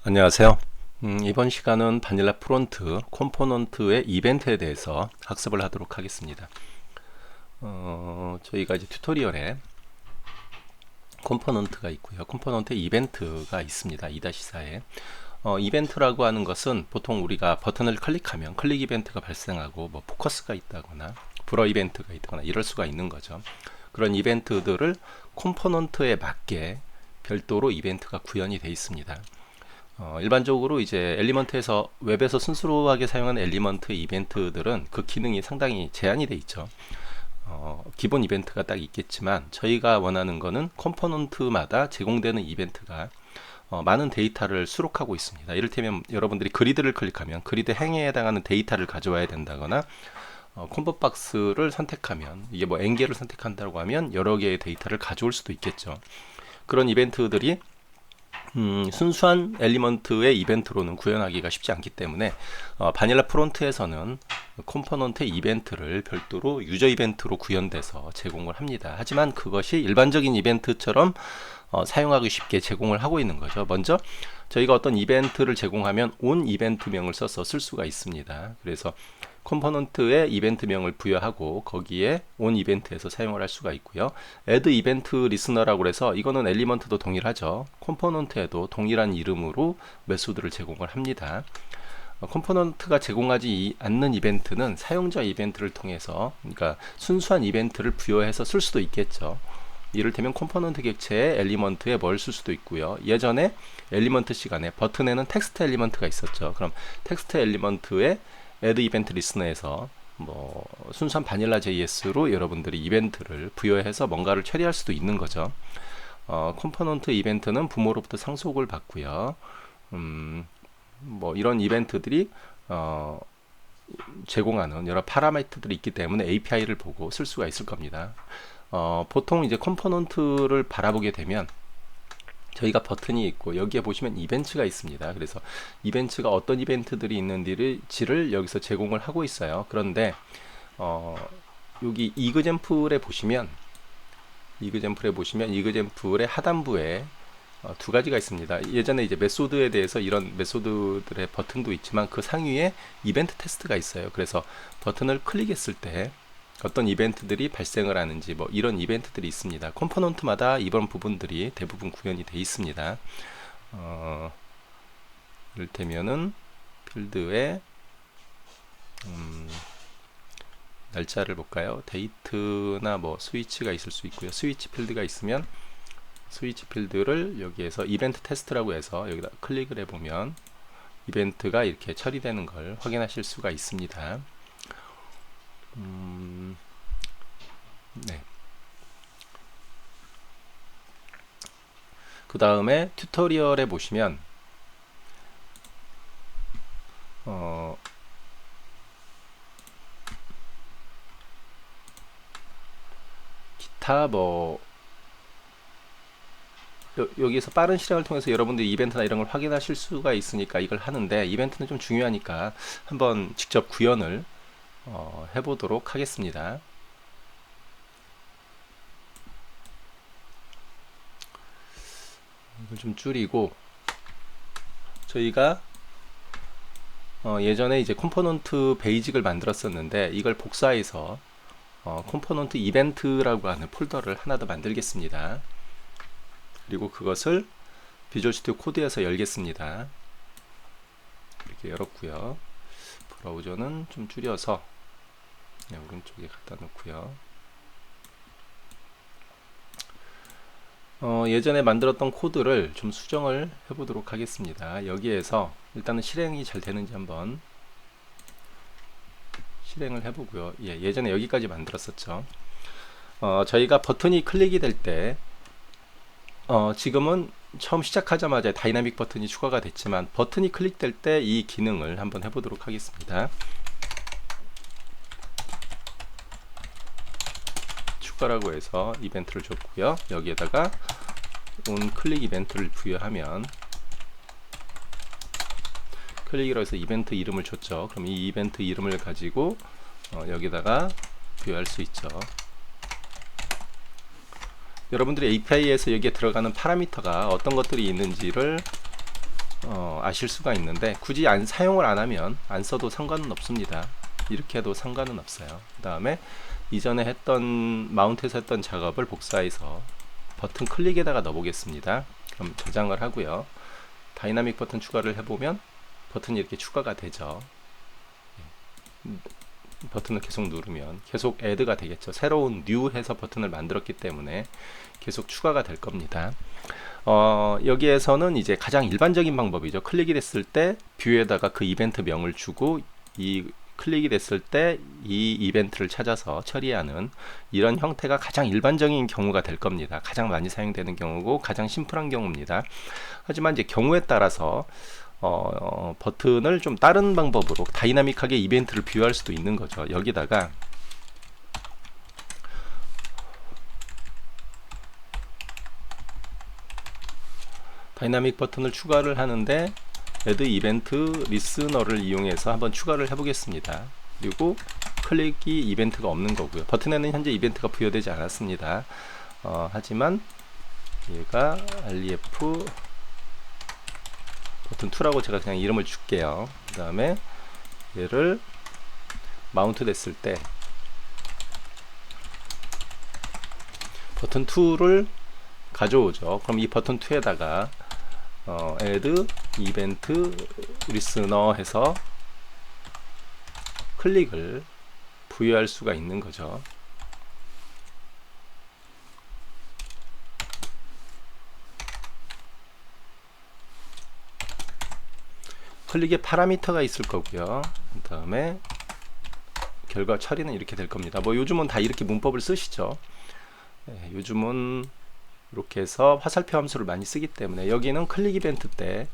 안녕하세요. 이번 시간은 바닐라 프론트 컴포넌트의 이벤트에 대해서 학습을 하도록 하겠습니다. 저희가 이제 튜토리얼에 컴포넌트가 있고요. 컴포넌트 이벤트가 있습니다. 2-4에. 이벤트라고 하는 것은 보통 우리가 버튼을 클릭하면 클릭 이벤트가 발생하고 뭐 포커스가 있다거나 불어 이벤트가 있다거나 이럴 수가 있는 거죠. 그런 이벤트들을 컴포넌트에 맞게 별도로 이벤트가 구현이 되어 있습니다. 일반적으로 이제 엘리먼트에서 웹에서 순수하게 사용하는 엘리먼트 이벤트들은 그 기능이 상당히 제한이 돼 있죠. 기본 이벤트가 딱 있겠지만 저희가 원하는 거는 컴포넌트마다 제공되는 이벤트가 많은 데이터를 수록하고 있습니다. 이를테면 여러분들이 그리드를 클릭하면 그리드 행에 해당하는 데이터를 가져와야 된다거나 콤보 박스를 선택하면 이게 뭐 n개를 선택한다고 하면 여러 개의 데이터를 가져올 수도 있겠죠. 그런 이벤트들이 순수한 엘리먼트의 이벤트로는 구현하기가 쉽지 않기 때문에 바닐라 프론트에서는 컴포넌트 이벤트를 별도로 유저 이벤트로 구현돼서 제공을 합니다. 하지만 그것이 일반적인 이벤트처럼 사용하기 쉽게 제공을 하고 있는 거죠. 먼저 저희가 어떤 이벤트를 제공하면 온 이벤트명을 써서 쓸 수가 있습니다. 그래서 컴포넌트에 이벤트명을 부여하고 거기에 온 이벤트에서 사용을 할 수가 있고요. add 이벤트 리스너라고 해서 이거는 엘리먼트도 동일하죠. 컴포넌트에도 동일한 이름으로 메소드를 제공을 합니다. 컴포넌트가 제공하지 않는 이벤트는 사용자 이벤트를 통해서, 그러니까 순수한 이벤트를 부여해서 쓸 수도 있겠죠. 이를테면 컴포넌트 객체에 엘리먼트에 뭘 쓸 수도 있고요. 예전에 엘리먼트 시간에 버튼에는 텍스트 엘리먼트가 있었죠. 그럼 텍스트 엘리먼트에 add 이벤트 리스너에서 뭐 순수한 바닐라 JS로 여러분들이 이벤트를 부여해서 뭔가를 처리할 수도 있는 거죠. 컴포넌트 이벤트는 부모로부터 상속을 받고요. 뭐 이런 이벤트들이 제공하는 여러 파라미터들이 있기 때문에 API를 보고 쓸 수가 있을 겁니다. 보통 이제 컴포넌트를 바라보게 되면 저희가 버튼이 있고 여기에 보시면 이벤트가 있습니다. 그래서 이벤트가 어떤 이벤트들이 있는지를 여기서 제공을 하고 있어요. 그런데 여기 이그젬플에 보시면 이그젬플의 하단부에 두 가지가 있습니다. 예전에 이제 메소드에 대해서 이런 메소드들의 버튼도 있지만 그 상위에 이벤트 테스트가 있어요. 그래서 버튼을 클릭했을 때 어떤 이벤트들이 발생을 하는지 뭐 이런 이벤트들이 있습니다. 컴포넌트마다 이런 부분들이 대부분 구현이 되어 있습니다. 이를테면은 필드에 날짜를 볼까요? 데이트나 뭐 스위치가 있을 수 있고요. 스위치 필드가 있으면 스위치 필드를 여기에서 이벤트 테스트라고 해서 여기다 클릭을 해보면 이벤트가 이렇게 처리되는 걸 확인하실 수가 있습니다. 네. 그 다음에 튜토리얼에 보시면 기타 뭐 여기에서 빠른 실행을 통해서 여러분들이 이벤트나 이런 걸 확인하실 수가 있으니까 이걸 하는데, 이벤트는 좀 중요하니까 한번 직접 구현을 해보도록 하겠습니다. 이걸 좀 줄이고 저희가 예전에 이제 컴포넌트 베이직을 만들었었는데 이걸 복사해서 컴포넌트 이벤트라고 하는 폴더를 하나 더 만들겠습니다. 그리고 그것을 비주얼 스튜디오 코드에서 열겠습니다. 이렇게 열었고요. 브라우저는 좀 줄여서 오른쪽에 갖다 놓고요. 예전에 만들었던 코드를 좀 수정을 해보도록 하겠습니다. 여기에서 일단은 실행이 잘 되는지 한번 실행을 해보고요. 예전에 여기까지 만들었었죠. 저희가 버튼이 클릭이 될 때 지금은 처음 시작하자마자 다이나믹 버튼이 추가가 됐지만 버튼이 클릭될 때 이 기능을 한번 해보도록 하겠습니다. 추가라고 해서 이벤트를 줬고요. 여기에다가 온 클릭 이벤트를 부여하면 클릭이라고 해서 이벤트 이름을 줬죠. 그럼 이 이벤트 이름을 가지고 여기다가 부여할 수 있죠. 여러분들이 API에서 여기에 들어가는 파라미터가 어떤 것들이 있는지를 아실 수가 있는데 굳이 사용을 안 하면 안 써도 상관은 없습니다. 이렇게 해도 상관은 없어요. 그 다음에 이전에 했던 마운트에서 했던 작업을 복사해서 버튼 클릭에다가 넣어 보겠습니다. 그럼 저장을 하고요. 다이나믹 버튼 추가를 해보면 버튼이 이렇게 추가가 되죠. 버튼을 계속 누르면 계속 add가 되겠죠. 새로운 new 해서 버튼을 만들었기 때문에 계속 추가가 될 겁니다. 여기에서는 이제 가장 일반적인 방법이죠. 클릭이 됐을 때 뷰에다가 그 이벤트 명을 주고 이 클릭이 됐을 때 이 이벤트를 찾아서 처리하는 이런 형태가 가장 일반적인 경우가 될 겁니다. 가장 많이 사용되는 경우고 가장 심플한 경우입니다. 하지만 이제 경우에 따라서 버튼을 좀 다른 방법으로 다이나믹하게 이벤트를 비유할 수도 있는 거죠. 여기다가 다이나믹 버튼을 추가를 하는데 add 이벤트 리스너를 이용해서 한번 추가를 해 보겠습니다. 그리고 클릭이 이벤트가 없는 거고요. 버튼에는 현재 이벤트가 부여되지 않았습니다. 하지만 얘가 REF 버튼 2라고 제가 그냥 이름을 줄게요. 그 다음에 얘를 마운트 됐을 때 버튼 2를 가져오죠. 그럼 이 버튼 2에다가 add 이벤트 리스너 해서 클릭을 부여할 수가 있는 거죠. 클릭에 파라미터가 있을 거고요. 그 다음에 결과 처리는 이렇게 될 겁니다. 뭐 요즘은 다 이렇게 문법을 쓰시죠. 네, 요즘은 이렇게 해서 화살표 함수를 많이 쓰기 때문에 여기는 클릭 이벤트 때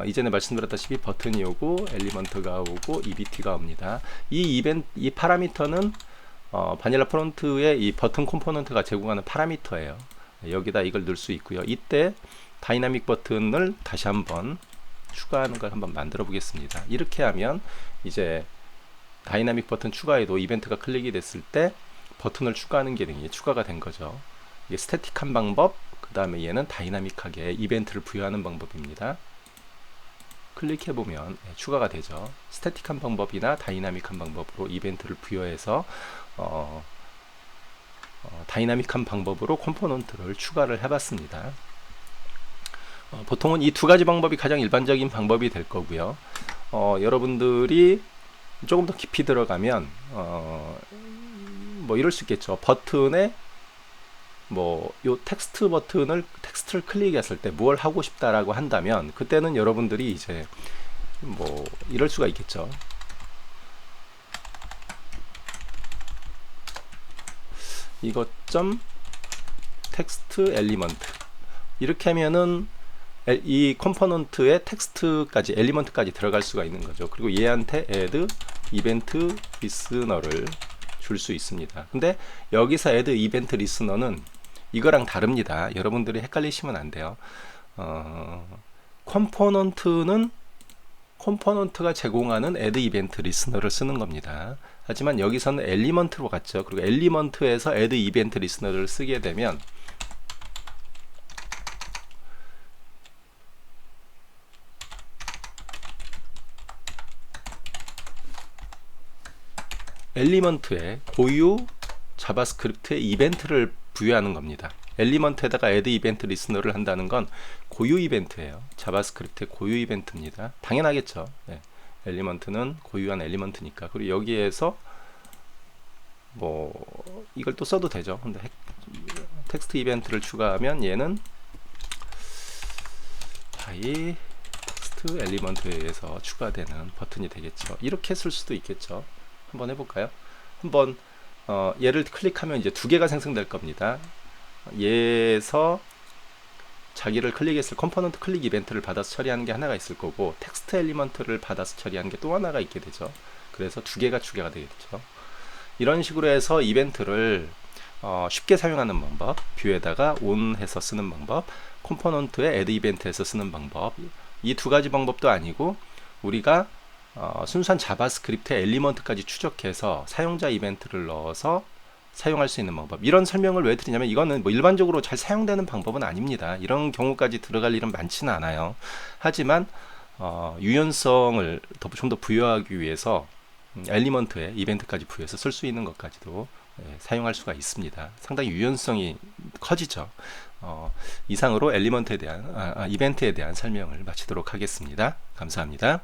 이전에 말씀드렸다시피 버튼이 오고 엘리먼트가 오고 EBT가 옵니다. 이 파라미터는 바닐라 프론트의 이 버튼 컴포넌트가 제공하는 파라미터예요. 여기다 이걸 넣을 수 있고요. 이때 다이나믹 버튼을 다시 한번 추가하는 걸 한번 만들어 보겠습니다. 이렇게 하면 이제 다이나믹 버튼 추가에도 이벤트가 클릭이 됐을 때 버튼을 추가하는 기능이 추가가 된 거죠. 이게 스태틱한 방법, 그 다음에 얘는 다이나믹하게 이벤트를 부여하는 방법입니다. 클릭해 보면 추가가 되죠. 스태틱한 방법이나 다이나믹한 방법으로 이벤트를 부여해서 다이나믹한 방법으로 컴포넌트를 추가를 해봤습니다. 보통은 이 두 가지 방법이 가장 일반적인 방법이 될 거고요. 여러분들이 조금 더 깊이 들어가면 뭐 이럴 수 있겠죠. 버튼에 뭐 요 텍스트를 클릭했을 때 뭘 하고 싶다라고 한다면 그때는 여러분들이 이제 뭐 이럴 수가 있겠죠. 이것 점 텍스트 엘리먼트 이렇게 하면은 이 컴포넌트에 텍스트까지 엘리먼트까지 들어갈 수가 있는 거죠. 그리고 얘한테 add 이벤트 리스너를 줄 수 있습니다. 근데 여기서 add 이벤트 리스너는 이거랑 다릅니다. 여러분들이 헷갈리시면 안 돼요. 컴포넌트가 제공하는 add 이벤트 리스너를 쓰는 겁니다. 하지만 여기서는 엘리먼트로 갔죠. 그리고 엘리먼트에서 add 이벤트 리스너를 쓰게 되면 엘리먼트에 고유 자바스크립트의 이벤트를 부여하는 겁니다. 엘리먼트에다가 add 이벤트 리스너를 한다는 건 고유 이벤트예요. 자바스크립트의 고유 이벤트입니다. 당연하겠죠. 네. 엘리먼트는 고유한 엘리먼트니까. 그리고 여기에서 뭐 이걸 또 써도 되죠. 근데 텍스트 이벤트를 추가하면 얘는 바이 텍스트 엘리먼트에 의해서 추가되는 버튼이 되겠죠. 이렇게 쓸 수도 있겠죠. 한번 해볼까요? 한번 얘를 클릭하면 이제 두 개가 생성될 겁니다. 얘에서 자기를 클릭했을 컴포넌트 클릭 이벤트를 받아서 처리하는 게 하나가 있을 거고 텍스트 엘리먼트를 받아서 처리하는 게 또 하나가 있게 되죠. 그래서 두 개가 추가가 되겠죠. 이런 식으로 해서 이벤트를 쉽게 사용하는 방법, 뷰에다가 on 해서 쓰는 방법, 컴포넌트에 add 이벤트에서 쓰는 방법, 이 두 가지 방법도 아니고 우리가 순수한 자바스크립트의 엘리먼트까지 추적해서 사용자 이벤트를 넣어서 사용할 수 있는 방법, 이런 설명을 왜 드리냐면 이거는 뭐 일반적으로 잘 사용되는 방법은 아닙니다. 이런 경우까지 들어갈 일은 많지는 않아요. 하지만 유연성을 좀 더 부여하기 위해서 엘리먼트에 이벤트까지 부여해서 쓸 수 있는 것까지도 사용할 수가 있습니다. 상당히 유연성이 커지죠. 이상으로 엘리먼트에 대한 이벤트에 대한 설명을 마치도록 하겠습니다. 감사합니다.